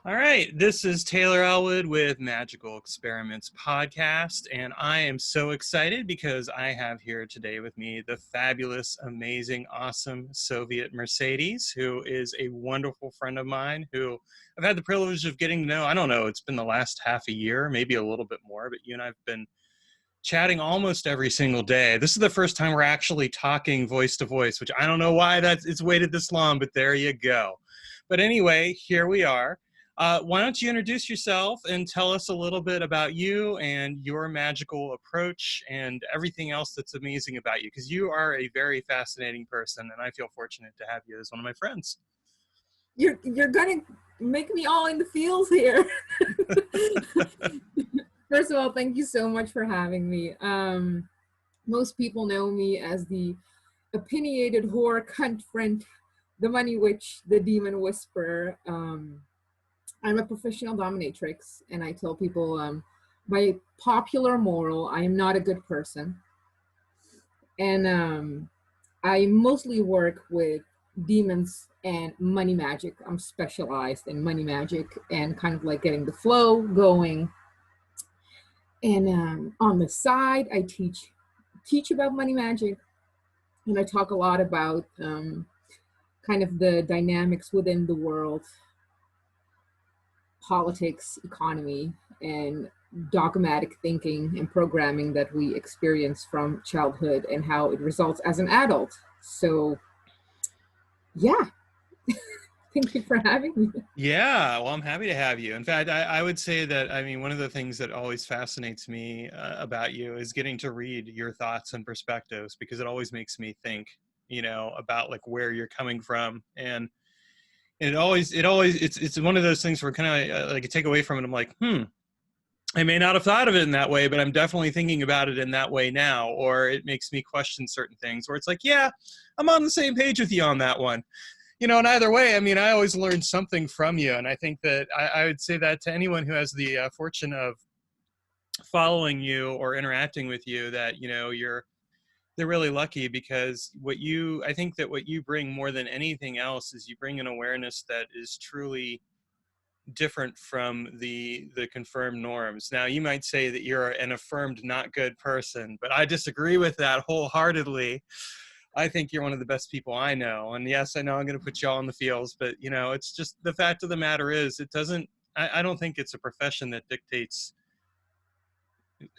All right, this is Taylor Ellwood with Magical Experiments Podcast, and I am so excited because I have here today with me the fabulous, amazing, awesome Soviet Mercedes, who is a wonderful friend of mine who I've had the privilege of getting to know. I don't know, it's been the last half a year, maybe a little bit more, but you and I have been chatting almost every single day. This is the first time we're actually talking voice to voice, which I don't know why it's waited this long, but there you go. But anyway, here we are. Why don't you introduce yourself and tell us a little bit about you and your magical approach and everything else that's amazing about you, because you are a very fascinating person, and I feel fortunate to have you as one of my friends. You're gonna make me all in the feels here. First of all, thank you so much for having me. Most people know me as the opinionated whore, cunt friend, the money witch, the demon whisperer. I'm a professional dominatrix, and I tell people, by popular moral, I am not a good person. And I mostly work with demons and money magic. I'm specialized in money magic and kind of like getting the flow going. And on the side, I teach about money magic, and I talk a lot about kind of the dynamics within the world, politics, economy, and dogmatic thinking and programming that we experience from childhood and how it results as an adult. So, yeah. Thank you for having me. Yeah, well, I'm happy to have you. In fact, I would say that, I mean, one of the things that always fascinates me about you is getting to read your thoughts and perspectives, because it always makes me think, about like where you're coming from. And it's one of those things where kind of like you take away from it. I'm like, I may not have thought of it in that way, but I'm definitely thinking about it in that way now. Or it makes me question certain things where it's like, yeah, I'm on the same page with you on that one. And either way, I mean, I always learn something from you. And I think that I would say that to anyone who has the fortune of following you or interacting with you, that, they're really lucky, because I think that what you bring more than anything else is you bring an awareness that is truly different from the confirmed norms. Now, you might say that you're an affirmed not good person, but I disagree with that wholeheartedly. I think you're one of the best people I know. And yes, I know I'm going to put you all in the fields, but it's just the fact of the matter is I don't think it's a profession that dictates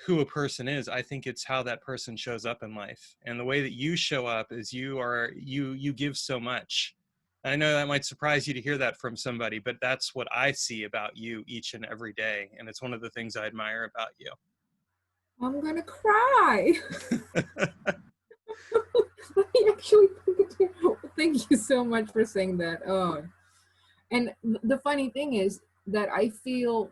who a person is. I think it's how that person shows up in life. And the way that you show up is you give so much. I know that might surprise you to hear that from somebody, but that's what I see about you each and every day. And it's one of the things I admire about you. I'm gonna cry. Actually, thank you so much for saying that. Oh, and the funny thing is that I feel,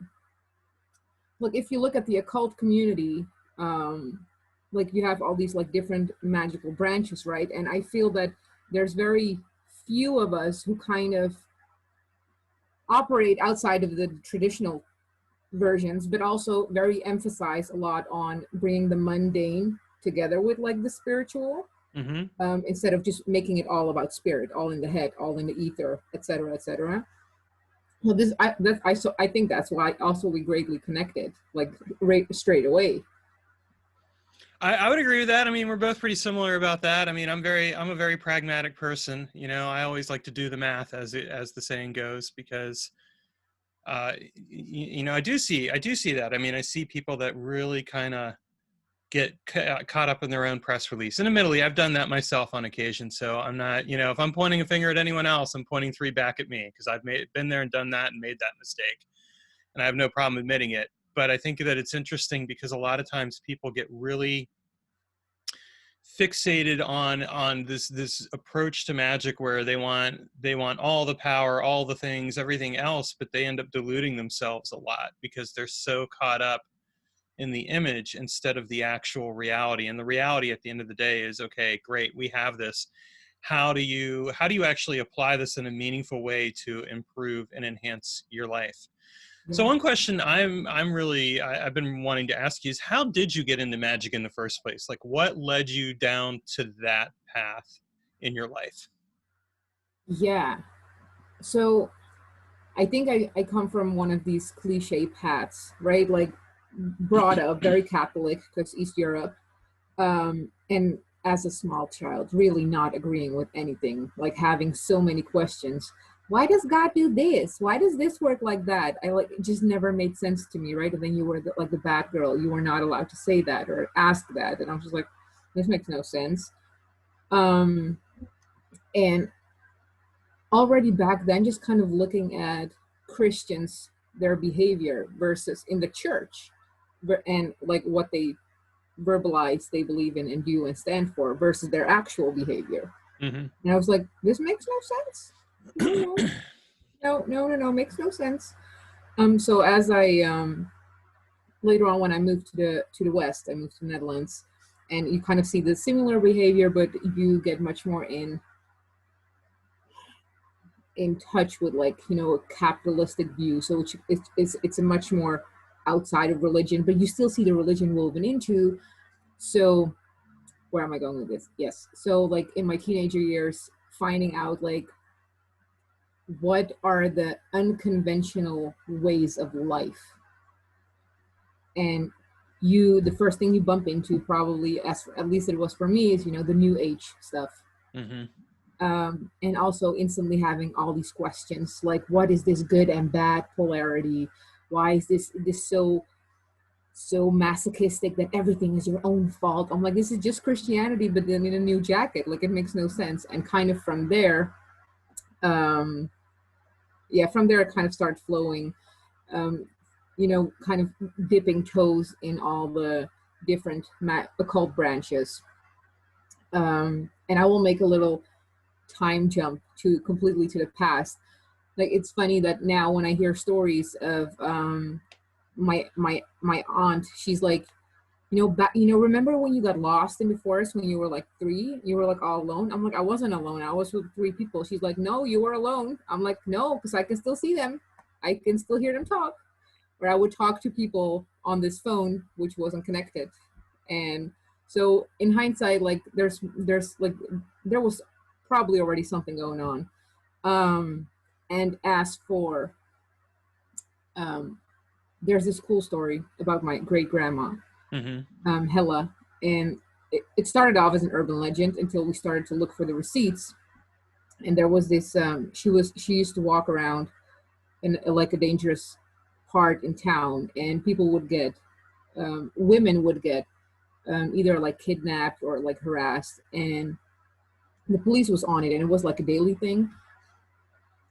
look, if you look at the occult community, like you have all these like different magical branches, right? And I feel that there's very few of us who kind of operate outside of the traditional versions, but also very emphasize a lot on bringing the mundane together with like the spiritual. Instead of just making it all about spirit, all in the head, all in the ether, etc., etc. Well, I think that's why also we greatly connected, like right straight away. I would agree with that. I mean, we're both pretty similar about that. I mean, I'm a very pragmatic person. I always like to do the math, as the saying goes, because I do see that. I mean, I see people that really kind of get caught up in their own press release. And admittedly, I've done that myself on occasion. So I'm not, if I'm pointing a finger at anyone else, I'm pointing 3 back at me, because I've been there and done that and made that mistake. And I have no problem admitting it. But I think that it's interesting because a lot of times people get really fixated on this approach to magic where they want all the power, all the things, everything else, but they end up deluding themselves a lot because they're so caught up in the image instead of the actual reality. And the reality at the end of the day is, okay, great, we have this. How do you actually apply this in a meaningful way to improve and enhance your life? So one question I've been wanting to ask you is, how did you get into magic in the first place? Like, what led you down to that path in your life? Yeah. So I think I come from one of these cliche paths, right? Like brought up very Catholic because East Europe, and as a small child, really not agreeing with anything, like having so many questions. Why does God do this? Why does this work like that? I like it just never made sense to me, right? And then you were like the bad girl. You were not allowed to say that or ask that, and I was just like, this makes no sense. And already back then, just kind of looking at Christians, their behavior versus in the church, and like what they verbalize they believe in and do and stand for versus their actual behavior. Mm-hmm. And I was like, this makes no sense. No, makes no sense. So as I later on when I moved to the West, I moved to the Netherlands, and you kind of see the similar behavior, but you get much more in touch with, like, you know, a capitalistic view. So it's a much more outside of religion, but you still see the religion woven into. So where am I going with this? Yes. So like in my teenager years, finding out like what are the unconventional ways of life. And the first thing you bump into probably, at least it was for me, is, you know, the new age stuff. Mm-hmm. And also instantly having all these questions like, what is this good and bad polarity? Why is this so masochistic that everything is your own fault? I'm like, this is just Christianity, but then in a new jacket. Like, it makes no sense. And kind of from there, from there it kind of started flowing, you know, kind of dipping toes in all the different occult branches. And I will make a little time jump completely to the past. Like, it's funny that now when I hear stories of my aunt, she's like, remember when you got lost in the forest when you were like 3? You were like all alone. I'm like, I wasn't alone. I was with 3 people. She's like, no, you were alone. I'm like, no, because I can still see them. I can still hear them talk. Or I would talk to people on this phone, which wasn't connected. And so in hindsight, like there's like, there was probably already something going on. And as for, there's this cool story about my great grandma, Hella, and it started off as an urban legend until we started to look for the receipts. And there was this, she used to walk around in like a dangerous part in town, and people would get, women would get either like kidnapped or like harassed, and the police was on it, and it was like a daily thing.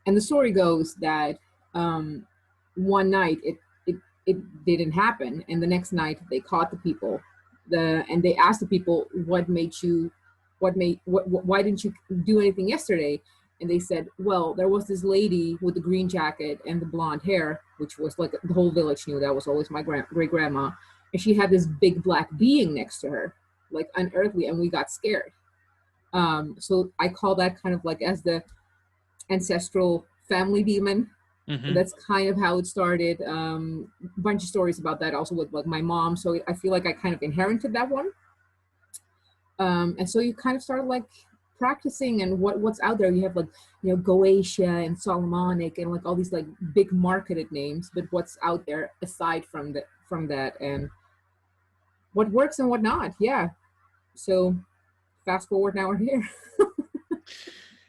And the story goes that one night it didn't happen, and the next night they caught the people, and they asked the people, why didn't you do anything yesterday? And they said, well, there was this lady with the green jacket and the blonde hair, which was like the whole village knew that was always my great grandma, and she had this big black being next to her, like unearthly, and we got scared. So I call that kind of like as the ancestral family demon. And that's kind of how it started. A bunch of stories about that also with like my mom. So I feel like I kind of inherited that one. And so you kind of start like practicing and what's out there. You have like, you know, Goetia and Solomonic and like all these like big marketed names, but what's out there aside from that, and what works and what not. Yeah. So fast forward, now we're here.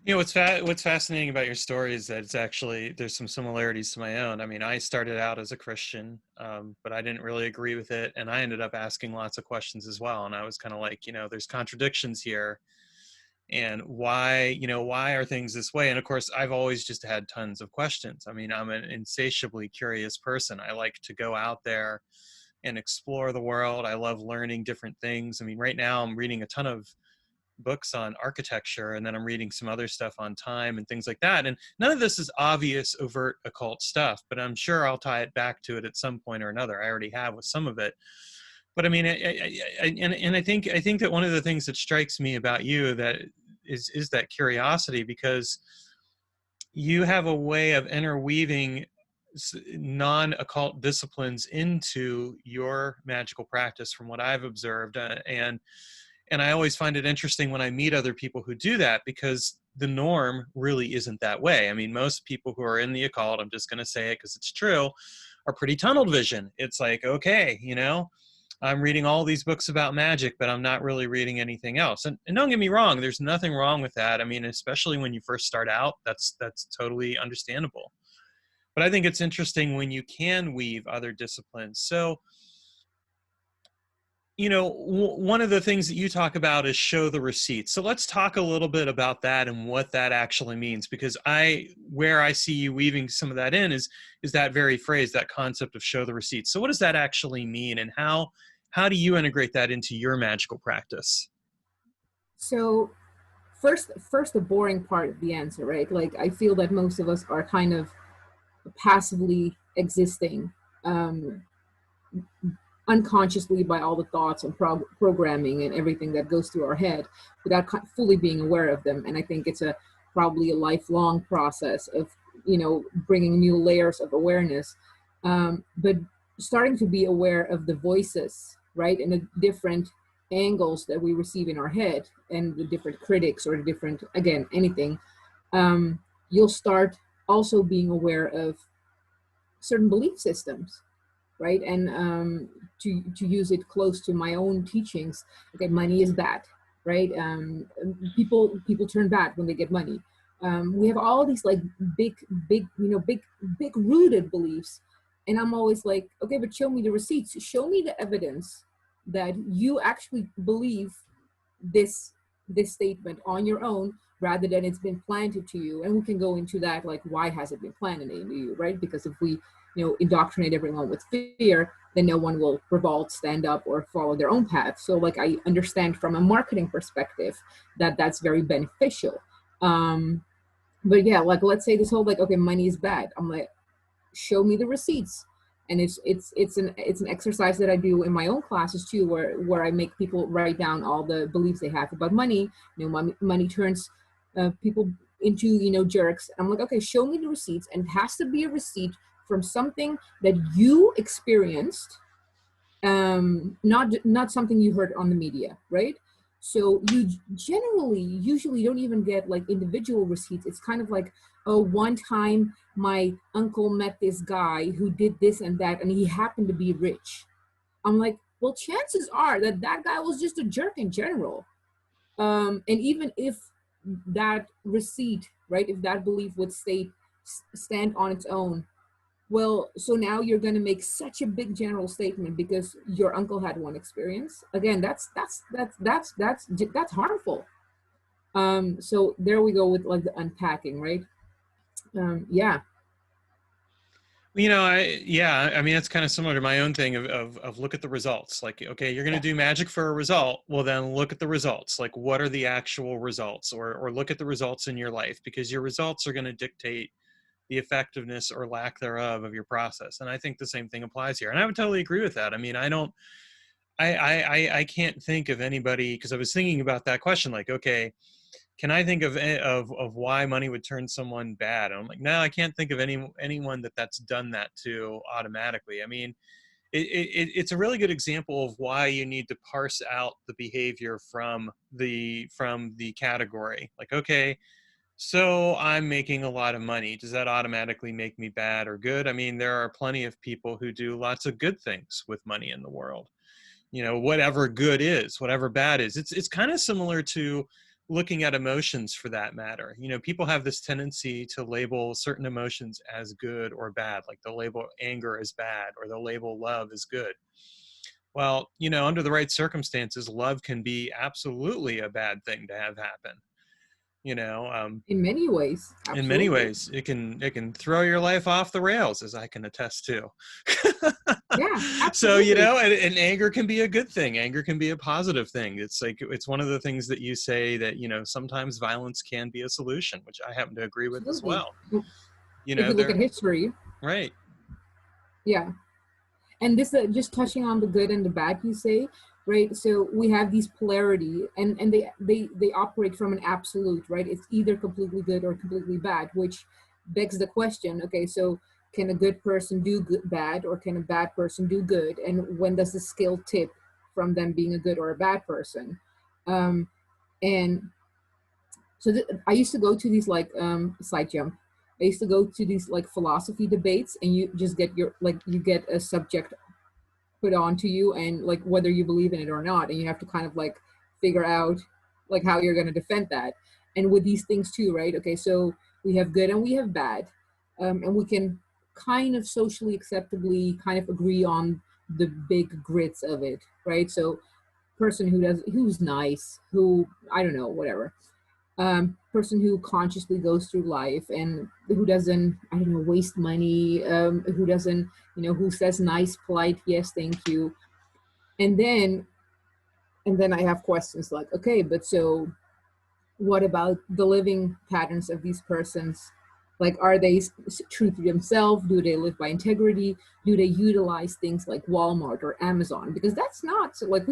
You know, what's fascinating about your story is that it's actually, there's some similarities to my own. I mean, I started out as a Christian, but I didn't really agree with it. And I ended up asking lots of questions as well. And I was kind of like, you know, there's contradictions here. And why are things this way? And of course, I've always just had tons of questions. I mean, I'm an insatiably curious person. I like to go out there and explore the world. I love learning different things. I mean, right now I'm reading a ton of books on architecture, and then I'm reading some other stuff on time and things like that. And none of this is obvious, overt occult stuff, but I'm sure I'll tie it back to it at some point or another. I already have with some of it. But I mean, I think that one of the things that strikes me about you that is that curiosity, because you have a way of interweaving non-occult disciplines into your magical practice, from what I've observed, and I always find it interesting when I meet other people who do that, because the norm really isn't that way. I mean, most people who are in the occult, I'm just going to say it because it's true, are pretty tunnel vision. It's like, okay, you know, I'm reading all these books about magic, but I'm not really reading anything else. And don't get me wrong, there's nothing wrong with that. I mean, especially when you first start out, that's totally understandable. But I think it's interesting when you can weave other disciplines. So, you know, one of the things that you talk about is show the receipts. So let's talk a little bit about that and what that actually means, because where I see you weaving some of that in is that very phrase, that concept of show the receipts. So what does that actually mean, and how do you integrate that into your magical practice? So first the boring part of the answer, right? Like, I feel that most of us are kind of passively existing, um, unconsciously, by all the thoughts and programming and everything that goes through our head without fully being aware of them. And I think it's probably a lifelong process of, you know, bringing new layers of awareness, but starting to be aware of the voices, right, and the different angles that we receive in our head, and the different critics, or the different, again, anything. You'll start also being aware of certain belief systems, right? And to use it close to my own teachings, okay, money is bad, right? People turn bad when they get money. We have all these like big, big rooted beliefs, and I'm always like, okay, but show me the receipts, show me the evidence that you actually believe this statement on your own, rather than it's been planted to you. And we can go into that, like, why has it been planted into you, right? Because if we, you know, indoctrinate everyone with fear, then no one will revolt, stand up, or follow their own path. So, like, I understand from a marketing perspective that that's very beneficial. But yeah, like, let's say this whole, like, okay, money is bad. I'm like, show me the receipts. And it's an exercise that I do in my own classes too, where I make people write down all the beliefs they have about money. You know, money turns people into, you know, jerks. I'm like, okay, show me the receipts, and it has to be a receipt from something that you experienced, not something you heard on the media, right? So you usually don't even get like individual receipts. It's kind of like, oh, one time my uncle met this guy who did this and that, and he happened to be rich. I'm like, well, chances are that that guy was just a jerk in general. And even if that receipt, right, if that belief would stand on its own, well, so now you're going to make such a big general statement because your uncle had one experience. Again, that's harmful. So there we go with like the unpacking, right? Yeah. You know, I mean, that's kind of similar to my own thing of look at the results. Like, okay, you're going to do magic for a result. Well, then look at the results. Like, what are the actual results, or look at the results in your life, because your results are going to dictate the effectiveness or lack thereof of your process. And I think the same thing applies here. And I would totally agree with that. I mean, I can't think of anybody, because I was thinking about that question, like, okay, can I think of why money would turn someone bad? And I'm like, no, I can't think of anyone that's done that to automatically. I mean, it's a really good example of why you need to parse out the behavior from the category. Like, okay, so I'm making a lot of money. Does that automatically make me bad or good? I mean, there are plenty of people who do lots of good things with money in the world. You know, whatever good is, whatever bad is. It's kind of similar to looking at emotions, for that matter. You know, people have this tendency to label certain emotions as good or bad, like they'll label anger as bad, or they'll label love as good. Well, you know, under the right circumstances, love can be absolutely a bad thing to have happen. You know, In many ways, in many absolutely. ways, it can throw your life off the rails, as I can attest to. Yeah, So, you absolutely. know, and anger can be a good thing. Anger can be a positive thing. It's like, it's one of the things that you say, that, you know, sometimes violence can be a solution, which I happen to agree with as Absolutely. well. You If know, you look at they're history, right. yeah. And this just touching on the good and the bad, you say, right? So we have these polarity, and they operate from an absolute, right? It's either completely good or completely bad, which begs the question, okay, so can a good person do bad, or can a bad person do good? And when does the scale tip from them being a good or a bad person? um, and So I used to go to these like side jump. I used to go to these like philosophy debates, and you just get your like you get a subject put onto you, and like whether you believe in it or not, and you have to kind of like figure out like how you're going to defend that. And with these things too, right? Okay, so we have good and we have bad, and we can kind of socially acceptably kind of agree on the big grits of it, right? So person who's nice, who I don't know, whatever, person who consciously goes through life and who doesn't, I don't know, waste money, who doesn't, who says nice, polite, yes, thank you. And then, I have questions like, okay, but so what about the living patterns of these persons? Like, are they true to themselves? Do they live by integrity? Do they utilize things like Walmart or Amazon? Because that's not, so like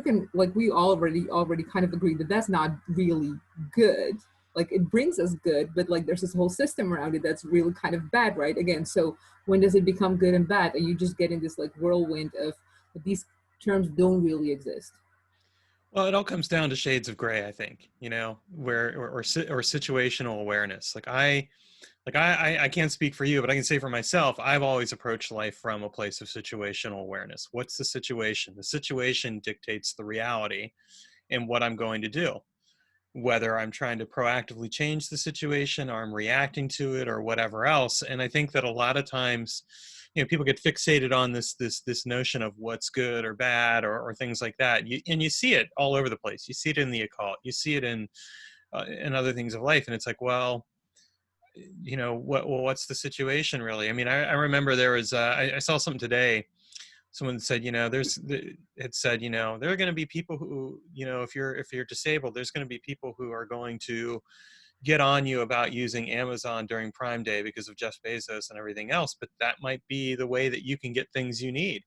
we already kind of agree that that's not really good. Like it brings us good, but like there's this whole system around it that's really kind of bad, right? Again, so when does it become good and bad? And you just get in this like whirlwind of these terms don't really exist. Well, it all comes down to shades of gray, I think, where or situational awareness. I can't speak for you, but I can say for myself, I've always approached life from a place of situational awareness. What's the situation? The situation dictates the reality and what I'm going to do, whether I'm trying to proactively change the situation or I'm reacting to it or whatever else. And I think that a lot of times, people get fixated on this notion of what's good or bad or things like that. And you see it all over the place. You see it in the occult. You see it in other things of life. And it's like, well, what's the situation really? I mean, I remember there was, I saw something today. Someone said, it said, there are going to be people who, if you're disabled, there's going to be people who are going to get on you about using Amazon during Prime Day because of Jeff Bezos and everything else. But that might be the way that you can get things you need.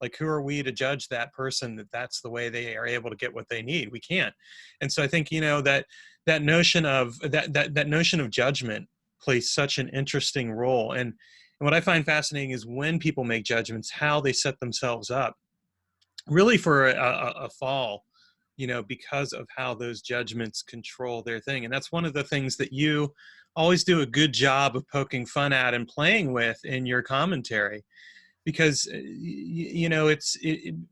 Like, who are we to judge that person that that's the way they are able to get what they need? We can't. And so I think, that notion of that notion of judgment plays such an interesting role. And what I find fascinating is when people make judgments, how they set themselves up really for a fall, because of how those judgments control their thing. And that's one of the things that you always do a good job of poking fun at and playing with in your commentary, because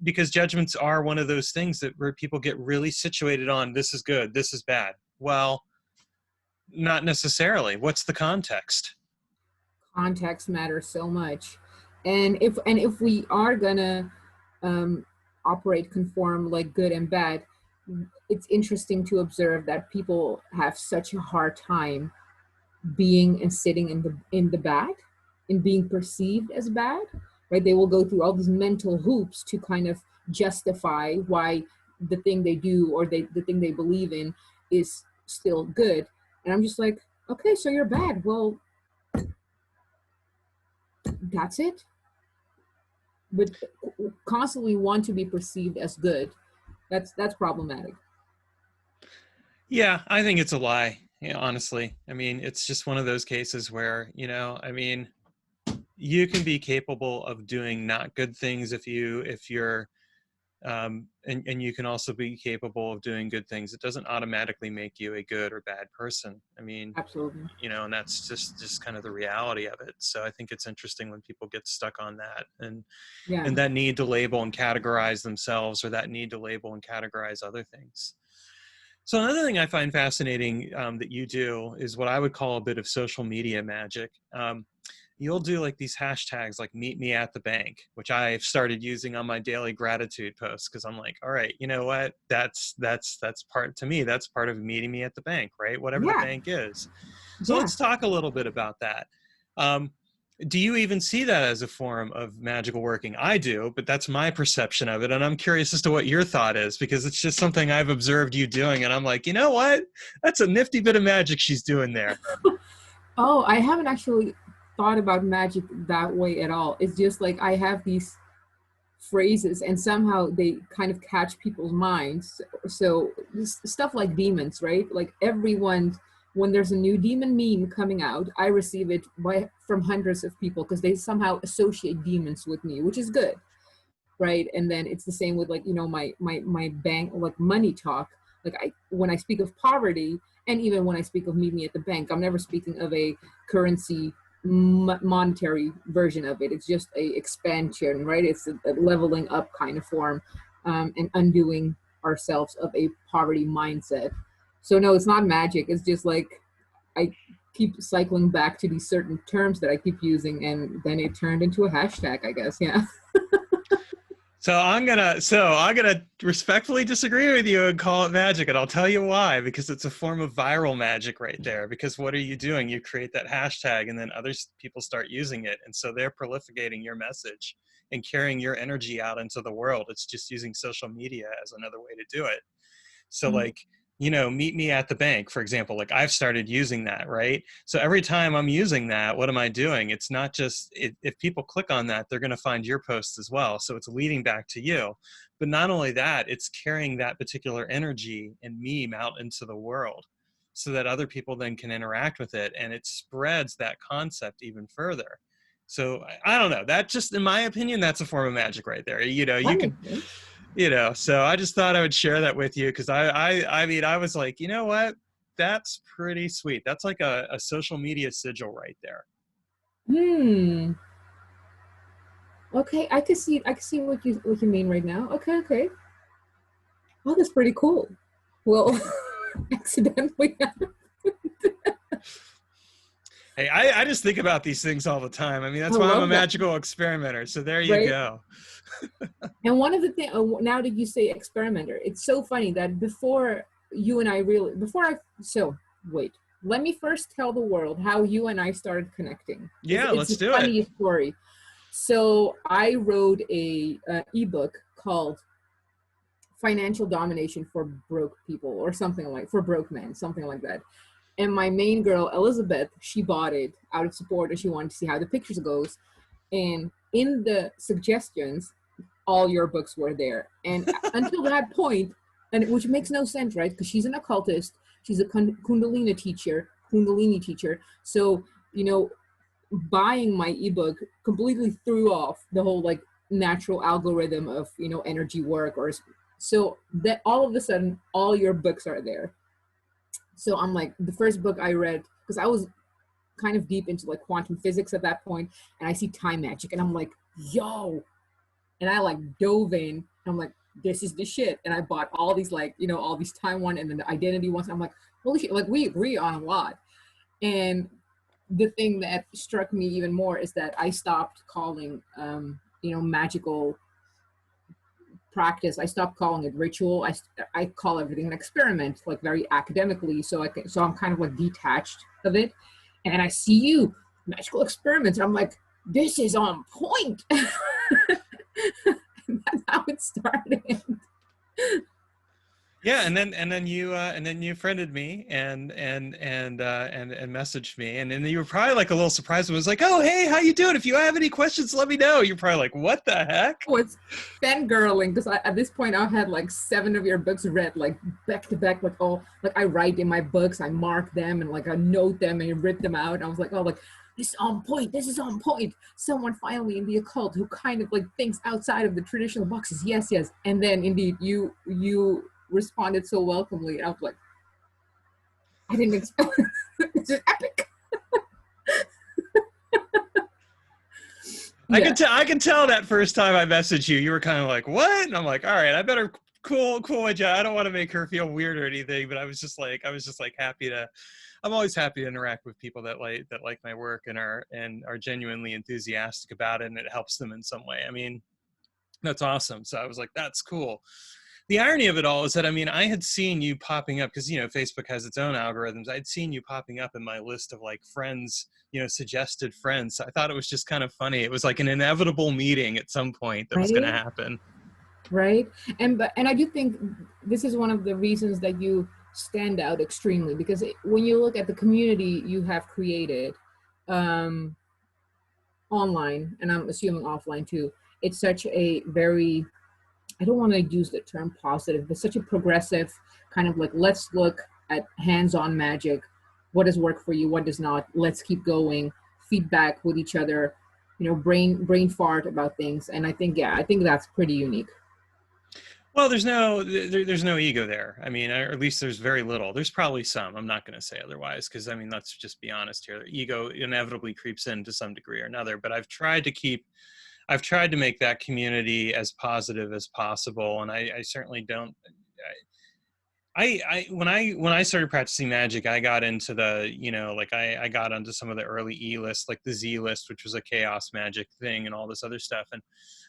because judgments are one of those things that where people get really situated on, this is good, this is bad. Well, not necessarily. What's the context? Context matters so much. And if we are gonna operate conform like good and bad, it's interesting to observe that people have such a hard time being and sitting in the bad and being perceived as bad, right? They will go through all these mental hoops to kind of justify why the thing they do or the thing they believe in is still good. And I'm just like, okay, so you're bad. Well, that's it. But constantly want to be perceived as good, that's problematic. Yeah, I think it's a lie. Honestly, I mean, it's just one of those cases where, I mean, you can be capable of doing not good things if you're and you can also be capable of doing good things. It doesn't automatically make you a good or bad person. I mean, Absolutely. and that's just kind of the reality of it. So I think it's interesting when people get stuck on that and Yeah. that need to label and categorize themselves, or that need to label and categorize other things. So another thing I find fascinating that you do is what I would call a bit of social media magic. You'll do like these hashtags like meet me at the bank, which I've started using on my daily gratitude posts, because I'm like, all right, you know what? That's part, to me, that's part of meeting me at the bank, right? Whatever the Yeah. bank is. So Yeah. let's talk a little bit about that. Do you even see that as a form of magical working? I do, but that's my perception of it. And I'm curious as to what your thought is, because it's just something I've observed you doing. And I'm like, you know what? That's a nifty bit of magic she's doing there. Oh, I haven't actually thought about magic that way at all. It's just like I have these phrases and somehow they kind of catch people's minds. So stuff like demons, right? Like everyone, when there's a new demon meme coming out, I receive it from hundreds of people because they somehow associate demons with me, which is good, right? And then it's the same with like, my bank, like money talk. Like when I speak of poverty, and even when I speak of meet me at the bank, I'm never speaking of a currency monetary version of it. It's just a expansion, right? It's a leveling up kind of form, and undoing ourselves of a poverty mindset. So no, it's not magic. It's just like I keep cycling back to these certain terms that I keep using, and then it turned into a hashtag, I guess. Yeah. So I'm gonna respectfully disagree with you and call it magic, and I'll tell you why. Because it's a form of viral magic right there. Because what are you doing? You create that hashtag, and then other people start using it, and so they're prolificating your message and carrying your energy out into the world. It's just using social media as another way to do it. So like, you know, meet me at the bank, for example, like I've started using that, right? So every time I'm using that, what am I doing? It's not just, if people click on that, they're going to find your post as well. So it's leading back to you. But not only that, it's carrying that particular energy and meme out into the world so that other people then can interact with it. And it spreads that concept even further. So I don't know, that just, in my opinion, that's a form of magic right there. You know, you can, you know, so I just thought I would share that with you because I mean, I was like, you know what? That's pretty sweet. That's like a social media sigil right there. Okay, I can see what you mean right now. Okay. Oh, that's pretty cool. Well, accidentally. Hey, I just think about these things all the time. I mean, that's why I'm a magical experimenter. So there you go. And one of the things, now that you say experimenter, it's so funny that before you and I wait, let me first tell the world how you and I started connecting. Yeah, let's do it. It's a funny story. So I wrote a ebook called Financial Domination for Broke People, or something like, for broke men, something like that. And my main girl, Elizabeth, she bought it out of support, and she wanted to see how the pictures goes. And in the suggestions, all your books were there. And until that point, and which makes no sense, right? Because she's an occultist, she's a Kundalini teacher. So, you know, buying my ebook completely threw off the whole like natural algorithm of, you know, energy work, or so that all of a sudden all your books are there. So I'm like, the first book I read, because I was kind of deep into like quantum physics at that point, and I see time magic, and I'm like, yo, and I like dove in. I'm like, this is the shit. And I bought all these, like, you know, all these time one and then the identity ones. I'm like, holy shit, like we agree on a lot. And the thing that struck me even more is that I stopped calling, you know, magical practice. I stopped calling it ritual. I call everything an experiment, like very academically. So I'm kind of like detached of it. And I see you, magical experiments. And I'm like, this is on point. And that's how it started. Yeah, and then you friended me and messaged me, and then you were probably like a little surprised. It was like, oh hey, how you doing? If you have any questions, let me know. You're probably like, what the heck? Oh, it's fangirling, because at this point I had like 7 of your books read, like back to back, like all, like I write in my books, I mark them and like I note them and rip them out. And I was like, oh, like this is on point. This is on point. Someone finally in the occult who kind of like thinks outside of the traditional boxes. Yes. And then indeed you responded so welcomely. I was like, I didn't expect this is epic. Yeah. I can tell that first time I messaged you, you were kind of like, what? And I'm like, all right, I better cool my job. I don't want to make her feel weird or anything, but I was just like I'm always happy to interact with people that like my work and are genuinely enthusiastic about it, and it helps them in some way. I mean, that's awesome. So I was like, that's cool. The irony of it all is that, I mean, I had seen you popping up because, you know, Facebook has its own algorithms. I'd seen you popping up in my list of like friends, you know, suggested friends. So I thought it was just kind of funny. It was like an inevitable meeting at some point that was going to happen. Right. And I do think this is one of the reasons that you stand out extremely, because when you look at the community you have created online, and I'm assuming offline too, it's such a very, I don't want to use the term positive, but such a progressive kind of like, let's look at hands-on magic. What does work for you? What does not? Let's keep going. Feedback with each other, you know, brain fart about things. And I think that's pretty unique. Well, there's no ego there. I mean, or at least there's very little. There's probably some. I'm not going to say otherwise, because I mean, let's just be honest here. Ego inevitably creeps in to some degree or another. But I've tried to make that community as positive as possible, and I certainly don't. When I started practicing magic, I got into the, like I got onto some of the early E lists, like the Z list, which was a chaos magic thing and all this other stuff. And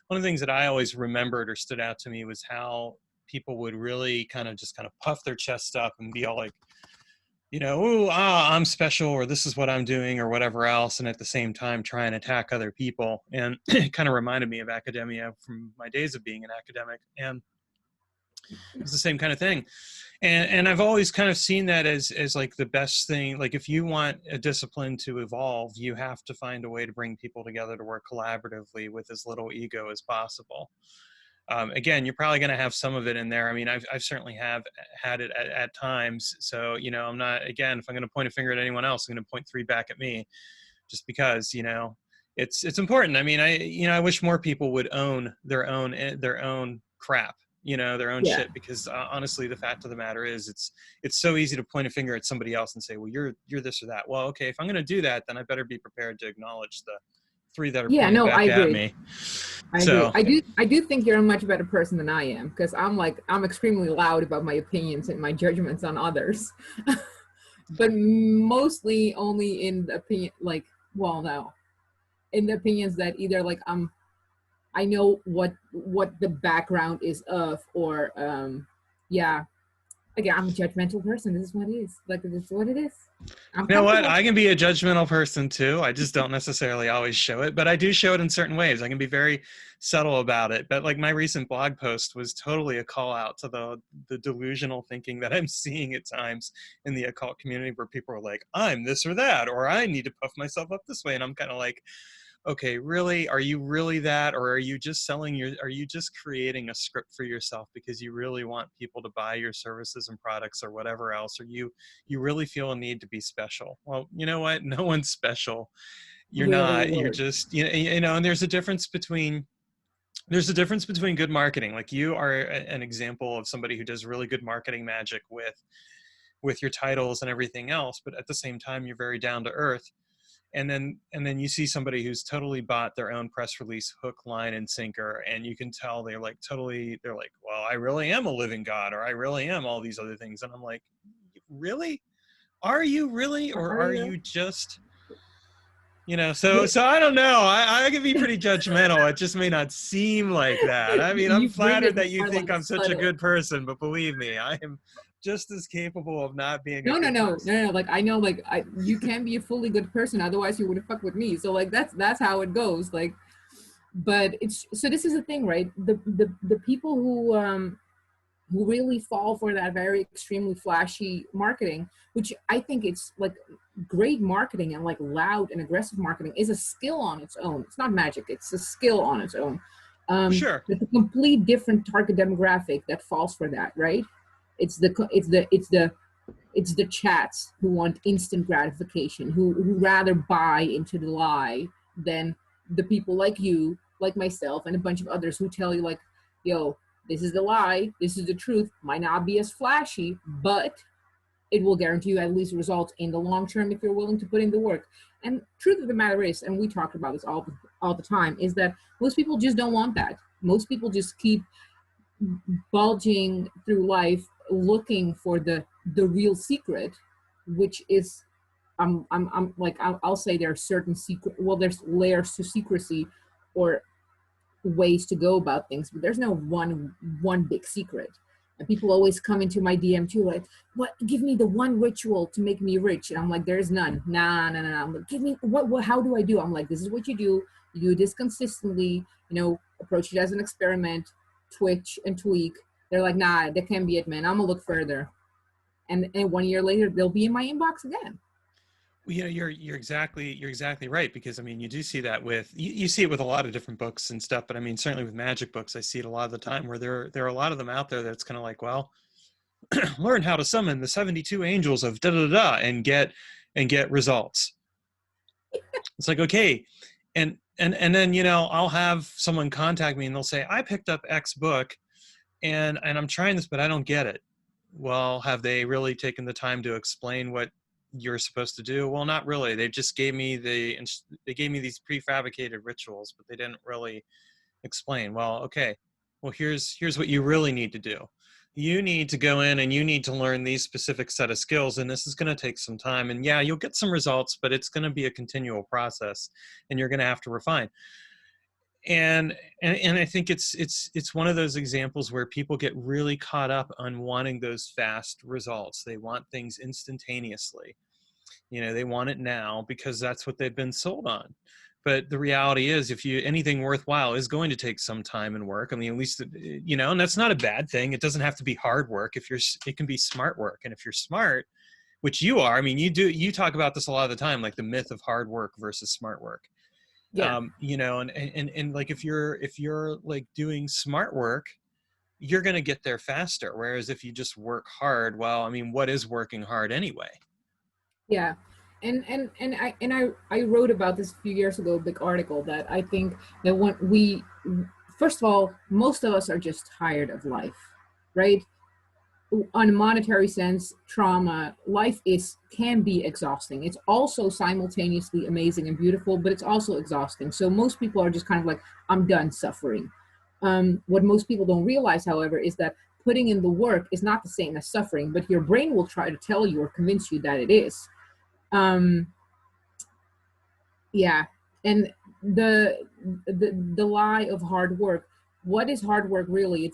one of the things that I always remembered or stood out to me was how people would really kind of puff their chest up and be all like, "Ooh, I'm special," or "this is what I'm doing," or whatever else. And at the same time, try and attack other people. And it kind of reminded me of academia from my days of being an academic. And it's the same kind of thing. And I've always kind of seen that as like the best thing. Like if you want a discipline to evolve, you have to find a way to bring people together to work collaboratively with as little ego as possible. Again, you're probably going to have some of it in there. I mean, I've certainly have had it at times. So, I'm not, again, if I'm going to point a finger at anyone else, I'm going to point three back at me, just because, it's important. I mean, I wish more people would own their own crap, their own Yeah. shit, because honestly, the fact of the matter is it's so easy to point a finger at somebody else and say, well, you're this or that. Well, okay, if I'm going to do that, then I better be prepared to acknowledge the three that are Yeah, pointing no, back I at agree. me. I agree. I do think you're a much better person than I am, because I'm extremely loud about my opinions and my judgments on others. But mostly only in the opinion, like, well, no, in the opinions that either like I know what the background is of, or yeah, again, I'm a judgmental person. This is what it is. Like, this is what it is. I'm You know what? comfortable. I can be a judgmental person too. I just don't necessarily always show it, but I do show it in certain ways. I can be very subtle about it. But like my recent blog post was totally a call out to the delusional thinking that I'm seeing at times in the occult community, where people are like, I'm this or that, or I need to puff myself up this way. And I'm kind of like, okay, really, are you really that? Or are you just are you just creating a script for yourself because you really want people to buy your services and products or whatever else? Or you really feel a need to be special? Well, you know what? No one's special. You're Really, not. You're really. just, and there's a difference between good marketing. Like you are an example of somebody who does really good marketing magic with your titles and everything else, but at the same time, you're very down to earth. And then you see somebody who's totally bought their own press release hook, line, and sinker, and you can tell they're like, well, I really am a living god, or I really am all these other things. And I'm like, really? Are you really? Or Are are you? you just, so I don't know. I can be pretty judgmental. It just may not seem like that. I mean, I'm You bring flattered it that you more think like I'm such a subtle. good person, but believe me, I am just as capable of not being a No, no, good no, person. no, no. Like, I know, like, you can be a fully good person, otherwise you wouldn't fuck with me. So like that's how it goes. Like, but it's so this is the thing, right? The people who really fall for that very extremely flashy marketing, which I think it's like great marketing, and like loud and aggressive marketing is a skill on its own. It's not magic; it's a skill on its own. For sure. It's a complete different target demographic that falls for that, right? It's the chats who want instant gratification, who rather buy into the lie than the people like you, like myself, and a bunch of others who tell you like, yo, this is the lie, this is the truth, might not be as flashy, but it will guarantee you at least results in the long term if you're willing to put in the work. And truth of the matter is, and we talk about this all the time, is that most people just don't want that. Most people just keep bulging through life looking for the real secret, which is I'm like I'll say there are certain secret, well, there's layers to secrecy or ways to go about things, but there's no one big secret. And people always come into my DM too, like, what, give me the one ritual to make me rich. And I'm like, there's none. Nah. I'm like, give me what how do I do? I'm like, this is what you do this consistently, approach it as an experiment, twitch and tweak. They're like, nah, that can't be it, man. I'm gonna look further. And 1 year later they'll be in my inbox again. Well, you're exactly right, because I mean you do see that with you see it with a lot of different books and stuff, but I mean certainly with magic books I see it a lot of the time where there are a lot of them out there that's kind of like, well, learn how to summon the 72 angels of da da da and get results. It's like, okay, and then I'll have someone contact me and they'll say, I picked up X book and I'm trying this, but I don't get it. Well, have they really taken the time to explain what you're supposed to do? Well, not really. They just gave me they gave me these prefabricated rituals, but they didn't really explain. Well, okay, well, here's what you really need to do. You need to go in and you need to learn these specific set of skills, and this is going to take some time. And yeah, you'll get some results, but it's going to be a continual process, and you're going to have to refine. And I think it's one of those examples where people get really caught up on wanting those fast results. They want things instantaneously. They want it now because that's what they've been sold on. But the reality is, anything worthwhile is going to take some time and work. I mean, at least, and that's not a bad thing. It doesn't have to be hard work. It can be smart work. And if you're smart, which you are, I mean, you talk about this a lot of the time, like the myth of hard work versus smart work. Yeah. And like, if you're like doing smart work, you're going to get there faster. Whereas if you just work hard, well, I mean, what is working hard anyway? Yeah. And I wrote about this a few years ago, a big article, that I think that when first of all, most of us are just tired of life, right? On a monetary sense, trauma, life can be exhausting. It's also simultaneously amazing and beautiful, but it's also exhausting. So most people are just kind of like, I'm done suffering. What most people don't realize, however, is that putting in the work is not the same as suffering, but your brain will try to tell you or convince you that it is. Yeah. And the lie of hard work. What is hard work really?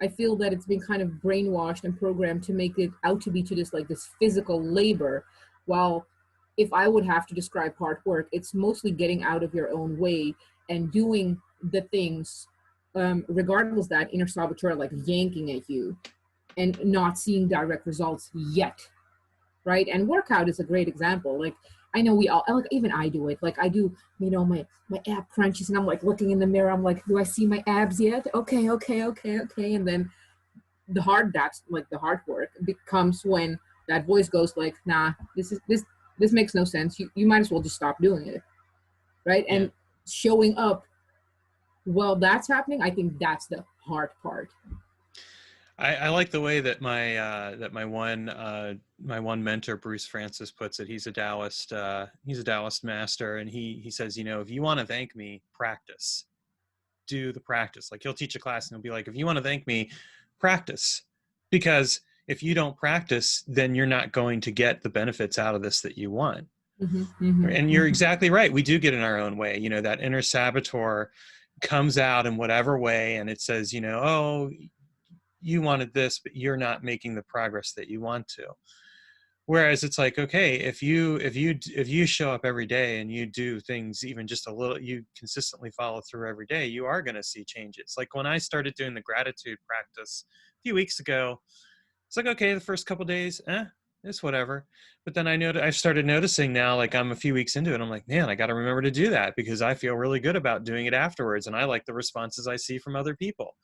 I feel that it's been kind of brainwashed and programmed to make it out to be to this physical labor. While if I would have to describe hard work, it's mostly getting out of your own way and doing the things, regardless that inner saboteur like yanking at you and not seeing direct results yet. Right? And workout is a great example. Like, I know we all, like, even I do it. Like, I do, my ab crunches, and I'm like looking in the mirror. I'm like, do I see my abs yet? Okay. And then the hard work becomes when that voice goes like, nah, this makes no sense. You might as well just stop doing it. Right? Yeah. And showing up while that's happening, I think that's the hard part. I like the way that my one mentor, Bruce Francis, puts it. He's a Taoist master, and he says, if you want to thank me, practice. Do the practice. Like, he'll teach a class and he'll be like, if you want to thank me, practice. Because if you don't practice, then you're not going to get the benefits out of this that you want. And you're exactly right. We do get in our own way. That inner saboteur comes out in whatever way, and it says, oh, you wanted this, but you're not making the progress that you want to. Whereas it's like, okay, if you show up every day and you do things even just a little, you consistently follow through every day, you are going to see changes. Like when I started doing the gratitude practice a few weeks ago, it's like, okay, the first couple of days, it's whatever. But then I've started noticing now, like I'm a few weeks into it, I'm like, man, I got to remember to do that because I feel really good about doing it afterwards. And I like the responses I see from other people.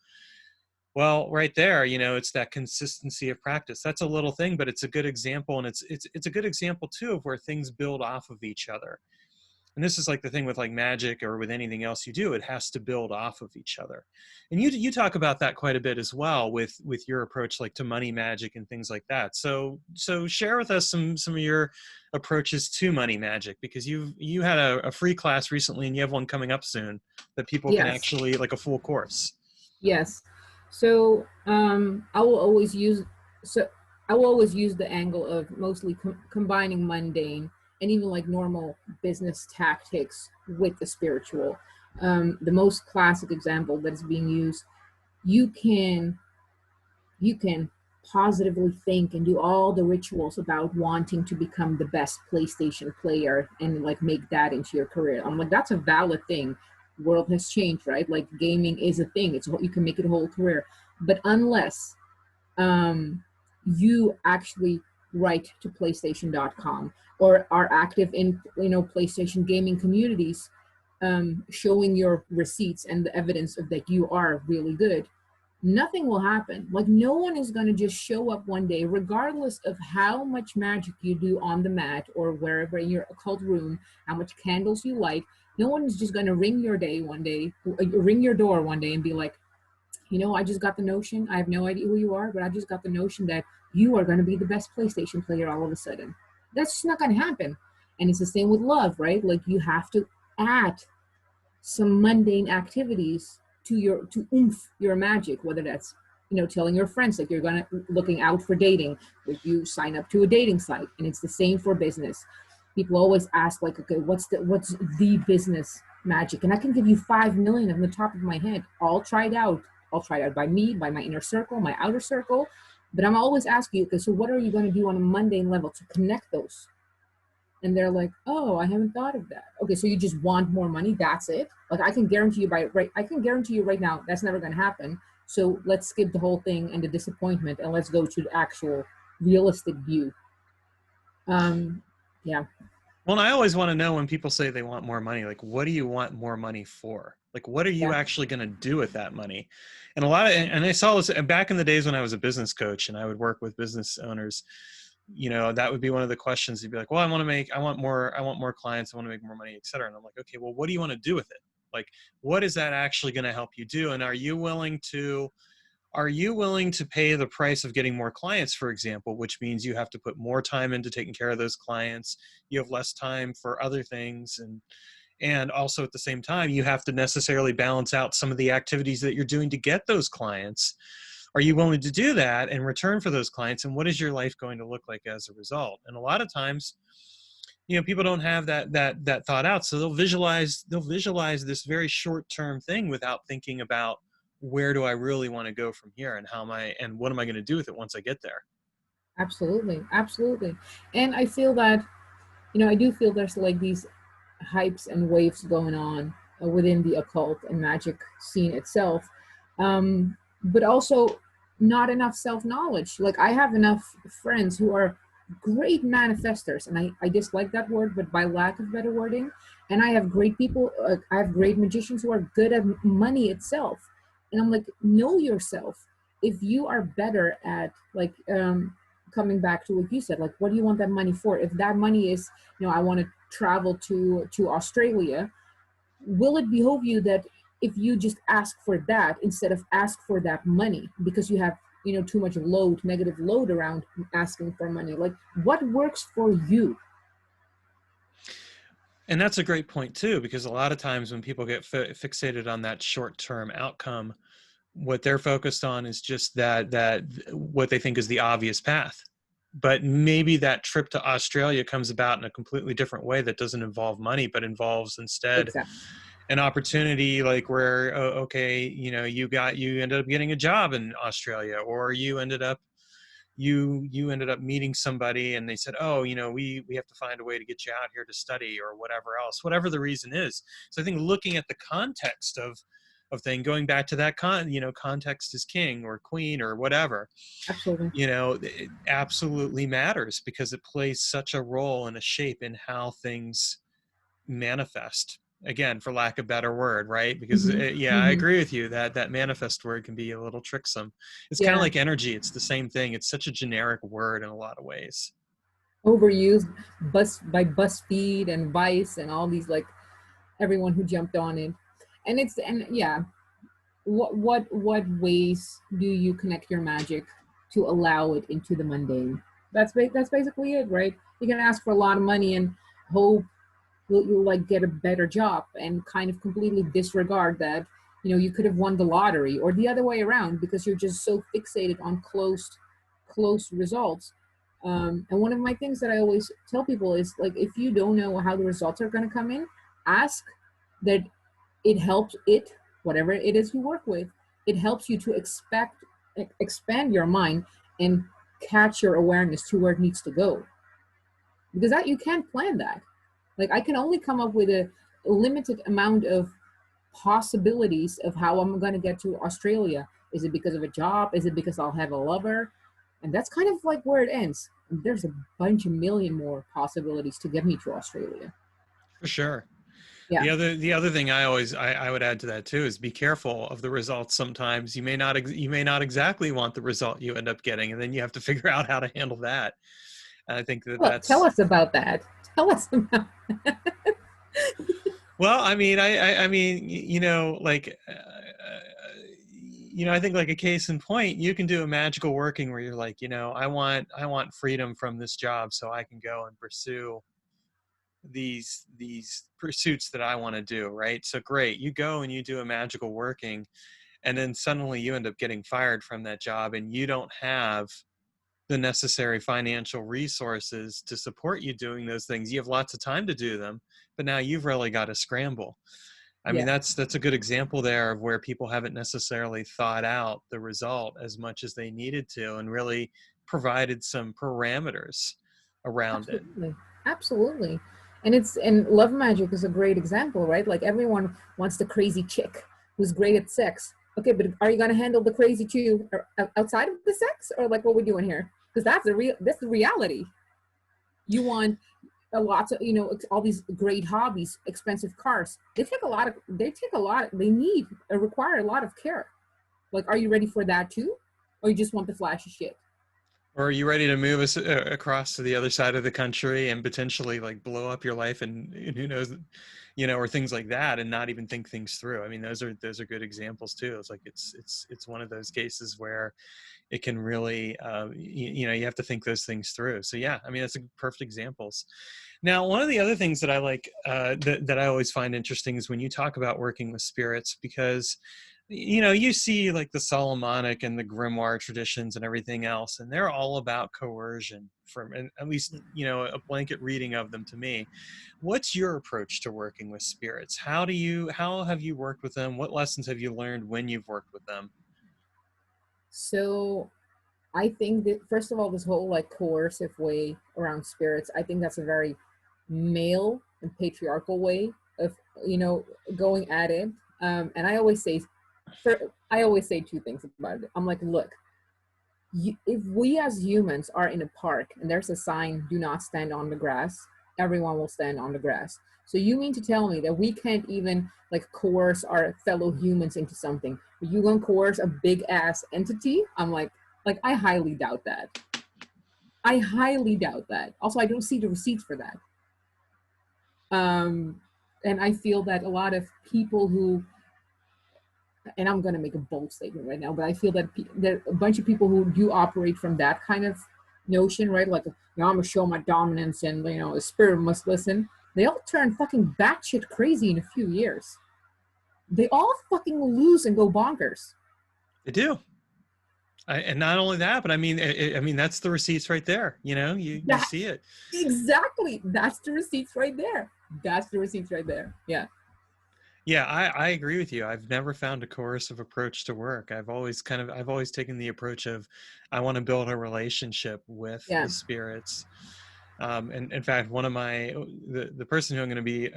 Well, right there, it's that consistency of practice. That's a little thing, but it's a good example. And it's a good example too of where things build off of each other. And this is like the thing with like magic or with anything else you do, it has to build off of each other. And you talk about that quite a bit as well with your approach, like to money magic and things like that. So share with us some of your approaches to money magic, because you had a free class recently and you have one coming up soon that people can actually, like a full course. Yes. So I will always use the angle of mostly combining mundane and even like normal business tactics with the spiritual. The most classic example that is being used, you can positively think and do all the rituals about wanting to become the best PlayStation player and like make that into your career. I'm like, that's a valid thing. World has changed, right? Like gaming is a thing. You can make it a whole career. But unless you actually write to PlayStation.com or are active in PlayStation gaming communities, showing your receipts and the evidence of that you are really good, nothing will happen. Like no one is going to just show up one day, regardless of how much magic you do on the mat or wherever in your occult room, how much candles you light. No one is just going to ring your door one day and be like, I just got the notion, I have no idea who you are, but I just got the notion that you are going to be the best PlayStation player all of a sudden. That's just not going to happen. And it's the same with love, right? Like you have to add some mundane activities to oomph your magic, whether that's telling your friends like you're gonna looking out for dating, like you sign up to a dating site. And it's the same for business. People always ask like, okay, what's the business magic? And I can give you 5 million on the top of my head, all tried out by me, by my inner circle, my outer circle. But I'm always asking you, okay, so what are you going to do on a mundane level to connect those? And they're like, oh, I haven't thought of that. Okay, so you just want more money, that's it? Like I can guarantee you right now that's never going to happen. So let's skip the whole thing and the disappointment, and let's go to the actual realistic view. Yeah. Well, and I always want to know when people say they want more money, like, what do you want more money for? Like, what are you actually going to do with that money? And and I saw this back in the days when I was a business coach and I would work with business owners. That would be one of the questions. You'd be like, well, I want more clients. I want to make more money, et cetera. And I'm like, okay, well, what do you want to do with it? Like, what is that actually going to help you do? And are you willing to pay the price of getting more clients, for example, which means you have to put more time into taking care of those clients. You have less time for other things. And also at the same time, you have to necessarily balance out some of the activities that you're doing to get those clients. Are you willing to do that in return for those clients? And what is your life going to look like as a result? And a lot of times, people don't have that thought out. So they'll visualize this very short-term thing without thinking about, where do I really want to go from here, and what am I going to do with it once I get there? Absolutely. Absolutely. And I feel that, I do feel there's like these hypes and waves going on within the occult and magic scene itself. But also not enough self-knowledge. Like I have enough friends who are great manifestors, and I dislike that word, but by lack of better wording. And I have great people, I have great magicians who are good at money itself. And I'm like, know yourself. If you are better at like coming back to what you said, like what do you want that money for? If that money is, I want to travel to Australia, will it behove you that if you just ask for that instead of ask for that money, because you have too much negative load around asking for money? Like what works for you? And that's a great point too, because a lot of times when people get fixated on that short-term outcome, what they're focused on is just that what they think is the obvious path. But maybe that trip to Australia comes about in a completely different way that doesn't involve money, but involves instead Exactly. an opportunity, like where, okay, you ended up getting a job in Australia, or you ended up meeting somebody and they said, oh, we have to find a way to get you out here to study, or whatever else, whatever the reason is. So I think looking at the context of thing, going back to that context is king or queen or whatever. Absolutely. It absolutely matters, because it plays such a role and a shape in how things manifest, again, for lack of a better word, right? Because I agree with you that manifest word can be a little tricksome. It's kind of like energy. It's the same thing. It's such a generic word in a lot of ways. Overused by BuzzFeed and Vice and all these, like everyone who jumped on it. What ways do you connect your magic to allow it into the mundane? That's basically it, right? You can ask for a lot of money and hope you'll like get a better job, and kind of completely disregard that you could have won the lottery, or the other way around, because you're just so fixated on close results. And one of my things that I always tell people is, like, if you don't know how the results are going to come in, ask that. It helps whatever it is you work with, it helps you to expand your mind and catch your awareness to where it needs to go, because that you can't plan that. Like I can only come up with a limited amount of possibilities of how I'm going to get to Australia. Is it because of a job? Is it because I'll have a lover? And that's kind of like where it ends. And there's a bunch of million more possibilities to get me to Australia. For sure. Yeah. The other thing I would add to that too is be careful of the results. Sometimes you may not exactly want the result you end up getting, and then you have to figure out how to handle that. And I think that's. Tell us about that. Tell us about that. Well, I mean, like I think like a case in point, you can do a magical working where you're like, I want freedom from this job so I can go and pursue these pursuits that I want to do, right? So great, you go and you do a magical working, and then suddenly you end up getting fired from that job, and you don't have the necessary financial resources to support you doing those things. You have lots of time to do them, but now you've really got to scramble. I mean, Yeah, that's a good example there of where people haven't necessarily thought out the result as much as they needed to, and really provided some parameters around it. absolutely. Absolutely. And love magic is a great example, right? Like everyone wants the crazy chick who's great at sex. Okay, but are you going to handle the crazy too outside of the sex, or like what we're doing here? Because that's the reality. You want a lot of, all these great hobbies, expensive cars. They need require a lot of care. Like, are you ready for that too? Or you just want the flashy shit? Or are you ready to move us across to the other side of the country and potentially like blow up your life and who knows, or things like that, and not even think things through? I mean, those are good examples too. It's like it's one of those cases where it can really, you have to think those things through. So yeah, I mean, that's a perfect examples. Now, one of the other things that I like, that I always find interesting is when you talk about working with spirits, because you see like the Solomonic and the grimoire traditions and everything else, and they're all about coercion, from at least, a blanket reading of them to me. What's your approach to working with spirits? How have you worked with them? What lessons have you learned when you've worked with them? So I think that, first of all, this whole like coercive way around spirits, I think that's a very male and patriarchal way of, going at it. And I always say, two things about it. I'm like, look, if we as humans are in a park and there's a sign, do not stand on the grass, everyone will stand on the grass. So you mean to tell me that we can't even like coerce our fellow humans into something? But you gonna coerce a big ass entity? I'm like I highly doubt that. I highly doubt that. Also, I don't see the receipts for that. And I feel that a lot of people who, and I'm going to make a bold statement right now, but I feel that there are a bunch of people who do operate from that kind of notion, right? Like, I'm going to show my dominance and, a spirit must listen. They all turn fucking batshit crazy in a few years. They all fucking lose and go bonkers. They do. And not only that, but I mean, that's the receipts right there. You see it. Exactly. That's the receipts right there. Yeah. Yeah, I agree with you. I've never found a coercive approach to work. I've always taken the approach of, I want to build a relationship with the spirits. And in fact, one of the person who I'm going to be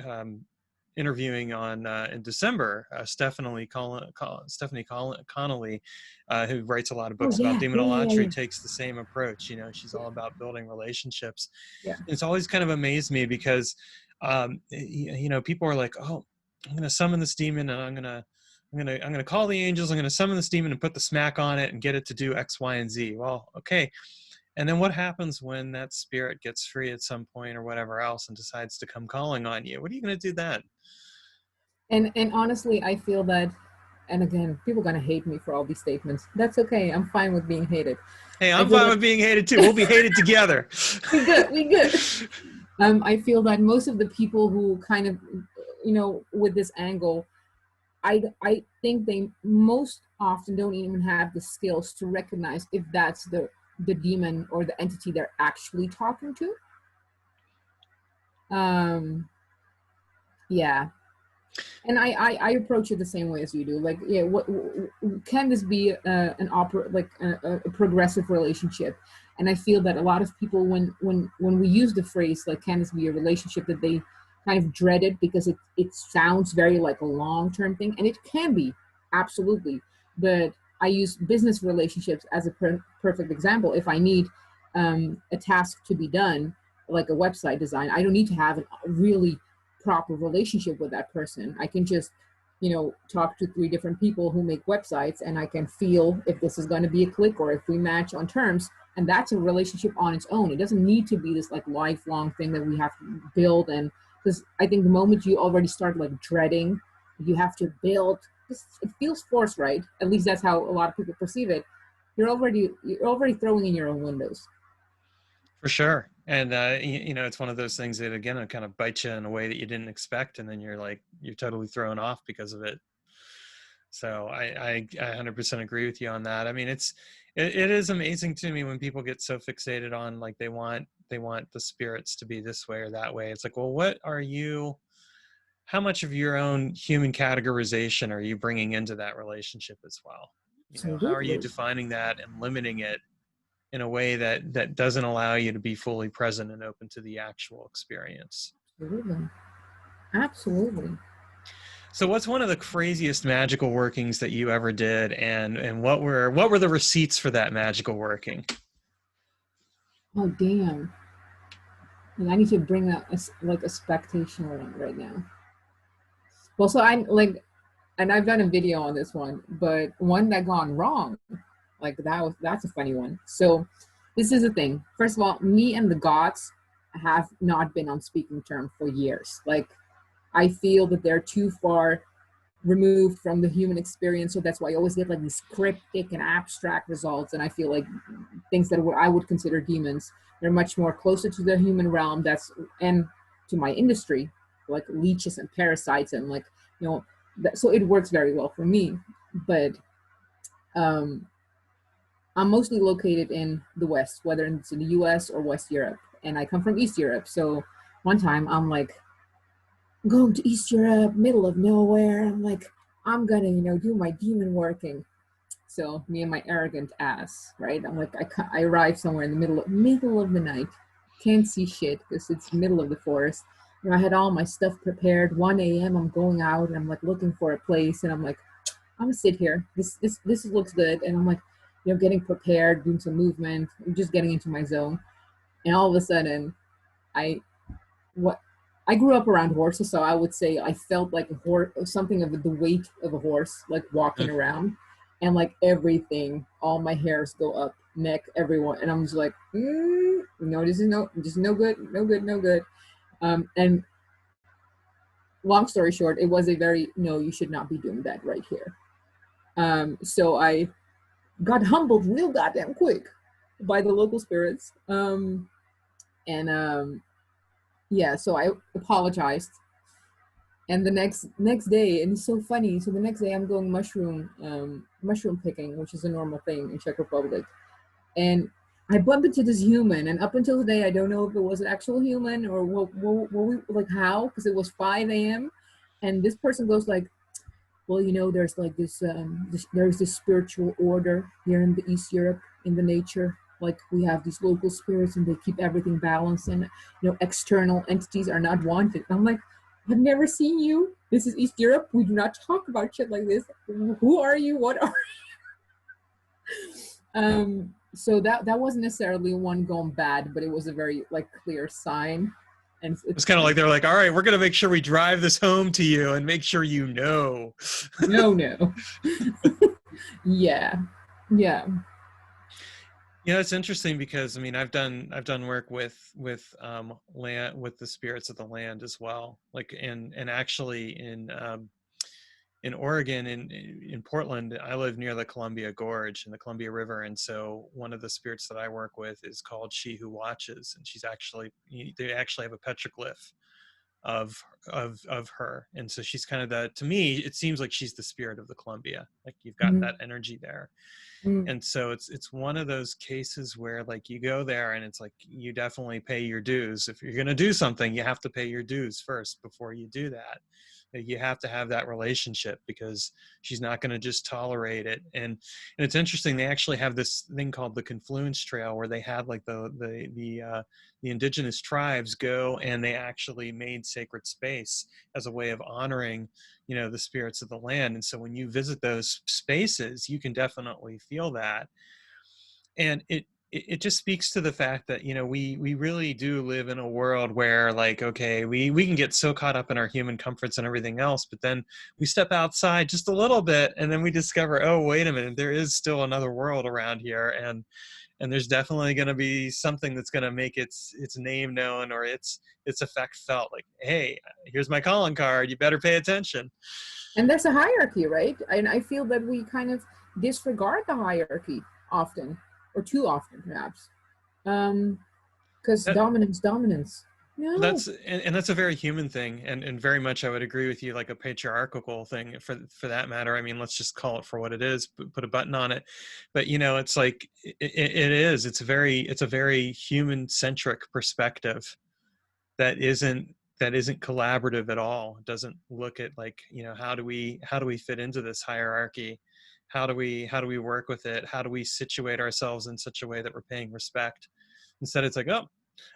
interviewing on in December, Stephanie Connolly, who writes a lot of books about demonology, takes the same approach. She's all about building relationships. Yeah. And it's always kind of amazed me because, people are like, oh, I'm going to summon this demon, and I'm going to call the angels. I'm going to summon this demon and put the smack on it and get it to do X, Y, and Z. Well, okay. And then what happens when that spirit gets free at some point or whatever else and decides to come calling on you? What are you going to do then? And honestly, I feel that, and again, people are going to hate me for all these statements. That's okay. I'm fine with being hated. Hey, I'm fine with being hated too. We'll be hated together. We good. I feel that most of the people who kind of, with this angle, I think they most often don't even have the skills to recognize if that's the demon or the entity they're actually talking to. Yeah. And I approach it the same way as you do. Like, yeah, what can this be a progressive relationship? And I feel that a lot of people, when we use the phrase like, can this be a relationship, that they kind of dread it because it sounds very like a long-term thing, and it can be, absolutely. But I use business relationships as a perfect example. If I need a task to be done, like a website design, I don't need to have a really proper relationship with that person. I can just, talk to 3 different people who make websites, and I can feel if this is going to be a click or if we match on terms. And that's a relationship on its own. It doesn't need to be this like lifelong thing that we have to build. And because I think the moment you already start like dreading, you have to build because it feels forced, right? At least that's how a lot of people perceive it. You're already throwing in your own windows. For sure. And, you know, it's one of those things that, again, it kind of bites you in a way that you didn't expect. And then you're totally thrown off because of it. So I 100% agree with you on that. I mean, it is amazing to me when people get so fixated on like, they want the spirits to be this way or that way. It's like, well, how much of your own human categorization are you bringing into that relationship as well? You know, how are you Absolutely. defining that and limiting it in a way that doesn't allow you to be fully present and open to the actual experience? Absolutely. Absolutely. So what's one of the craziest magical workings that you ever did, and what were the receipts for that magical working? Oh damn. And I need to bring a spectational one right now. Well, so I like, and I've done a video on this one, but one that gone wrong, like that's a funny one. So this is the thing. First of all, me and the gods have not been on speaking terms for years. Like I feel that they're too far removed from the human experience, so that's why I always get like these cryptic and abstract results. And I feel like things that I would consider demons, they're much more closer to the human realm. And to my industry, like leeches and parasites and like, you know, so it works very well for me. But um, I'm mostly located in the West, whether it's in the US or West Europe. And I come from East Europe. So one time I'm like, going to East Europe, middle of nowhere. I'm like, I'm gonna, do my demon working. So me and my arrogant ass, right? I'm like, I arrive somewhere in the middle of the night, can't see shit because it's middle of the forest. I had all my stuff prepared. 1 a.m. I'm going out and I'm like looking for a place, and I'm like, I'm gonna sit here. This looks good, and I'm like, getting prepared, doing some movement, just getting into my zone, and all of a sudden, I what I grew up around horses, so I would say I felt like a horse, something of the weight of a horse, like walking around, and like everything, all my hairs go up, neck, everyone, and I'm just like, no, this is no good, no good, no good. And long story short, it was a very no, you should not be doing that right here. So I got humbled real goddamn quick by the local spirits, and yeah, so I apologized. And the next day, and it's so funny. So the next day, I'm going mushroom picking, which is a normal thing in Czech Republic. And I bump into this human, and up until today, I don't know if it was an actual human or what we like how, because it was 5 a.m. And this person goes like, well, there's like there's this spiritual order here in the East Europe in the nature. Like we have these local spirits and they keep everything balanced, and external entities are not wanted. I'm like, I've never seen you. This is East Europe. We do not talk about shit like this. Who are you? What are you? So that wasn't necessarily one going bad, but it was a very like clear sign. And it's kind of like they're like, all right, we're going to make sure we drive this home to you and make sure you know. No. Yeah. Yeah, it's interesting because I mean I've done work with land, with the spirits of the land as well. Like and actually in Oregon, in Portland, I live near the Columbia Gorge and the Columbia River, and so one of the spirits that I work with is called She Who Watches, and they actually have a petroglyph of her, and so she's kind of to me it seems like she's the spirit of the Columbia. Like you've got that energy there. And so it's one of those cases where like you go there and it's like you definitely pay your dues. If you're going to do something, you have to pay your dues first before you do that. You have to have that relationship because she's not going to just tolerate it. And it's interesting, they actually have this thing called the Confluence Trail where they had like the indigenous tribes go, and they actually made sacred space as a way of honoring the spirits of the land. And so when you visit those spaces, you can definitely feel that. And it just speaks to the fact that we really do live in a world where like, okay, we can get so caught up in our human comforts and everything else, but then we step outside just a little bit and then we discover, oh wait a minute, there is still another world around here. And and there's definitely going to be something that's going to make its name known or its effect felt. Like, hey, here's my calling card, you better pay attention. And there's a hierarchy, right? And I feel that we kind of disregard the hierarchy often, or too often perhaps, because dominance. No. That's a very human thing, and very much I would agree with you, like a patriarchal thing for that matter. I mean, let's just call it for what it is, put a button on it. But it's like it's a very human centric perspective that isn't collaborative at all. It doesn't look at like, how do we fit into this hierarchy? How do we work with it? How do we situate ourselves in such a way that we're paying respect? Instead, it's like, oh,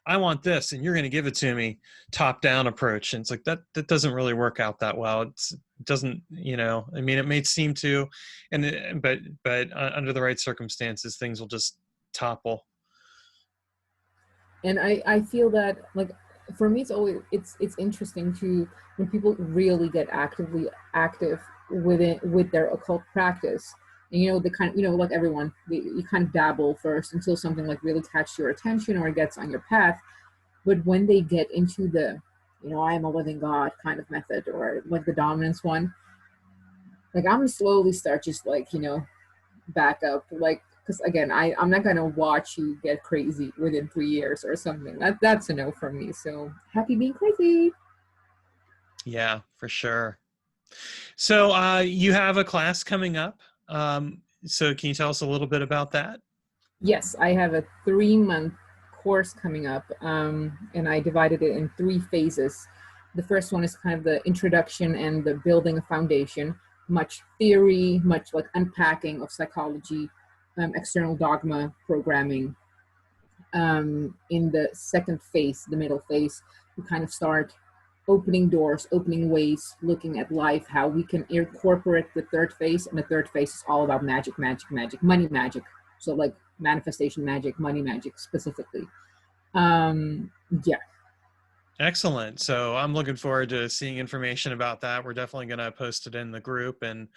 I want this and you're going to give it to me, top down approach. And it's like, that doesn't really work out that well. It doesn't, I mean, it may seem to, but under the right circumstances, things will just topple. And I feel that, like, for me, it's interesting to, when people really get active with their occult practice. And they kind of, like everyone, you kind of dabble first until something like really catches your attention or gets on your path. But when they get into the, I am a living God kind of method, or like the dominance one, like I'm gonna slowly start just like, back up, like, because again, I'm not gonna watch you get crazy within 3 years or something. That's a no from me. So happy being crazy. Yeah, for sure. So you have a class coming up. So can you tell us a little bit about that? Yes, I have a 3-month course coming up, and I divided it in 3 phases. The first one is kind of the introduction and the building a foundation, much theory, much like unpacking of psychology, external dogma programming. In the second phase, the middle phase, we kind of start opening doors, opening ways, looking at life, how we can incorporate the third phase. And the third phase is all about magic, money magic. So like manifestation magic, money magic specifically. Yeah. Excellent. So I'm looking forward to seeing information about that. We're definitely going to post it in the group, and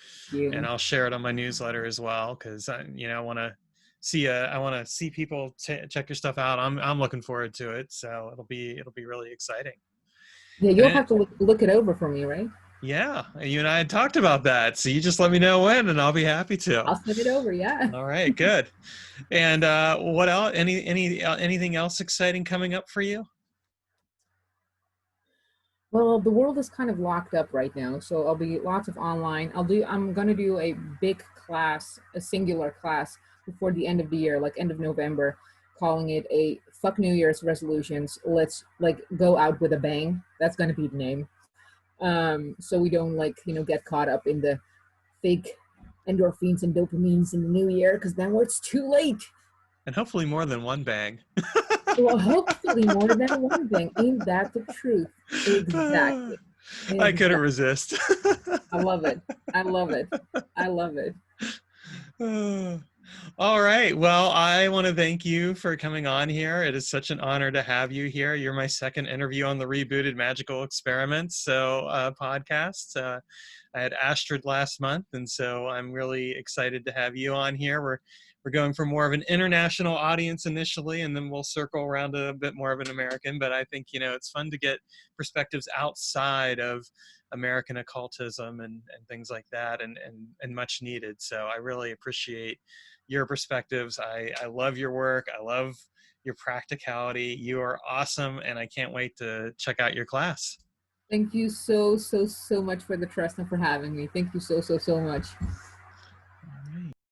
I'll share it on my newsletter as well, because I want to see people check your stuff out. I'm looking forward to it. So it'll be really exciting. Yeah, you'll have to look it over for me, right? Yeah, you and I had talked about that. So you just let me know when, and I'll be happy to. I'll send it over. Yeah. All right, good. And what else? Anything else exciting coming up for you? Well, the world is kind of locked up right now, so I'll be lots of online. I'm gonna do a big class, a singular class before the end of the year, like end of November, calling it a fuck New Year's resolutions. Let's like go out with a bang. That's gonna be the name. So we don't get caught up in the fake endorphins and dopamines in the new year, because then it's too late. And hopefully more than one bang. Well, hopefully more than one bang. Ain't that the truth? Exactly. I couldn't resist. I love it. I love it. I love it. All right. Well, I want to thank you for coming on here. It is such an honor to have you here. You're my second interview on the Rebooted Magical Experiments podcast. I had Astrid last month, and so I'm really excited to have you on here. We're going for more of an international audience initially, and then we'll circle around to a bit more of an American. But I think, it's fun to get perspectives outside of American occultism and things like that, and much needed. So I really appreciate your perspectives. I love your work. I love your practicality. You are awesome, and I can't wait to check out your class. Thank you so much for the trust and for having me. Thank you so much.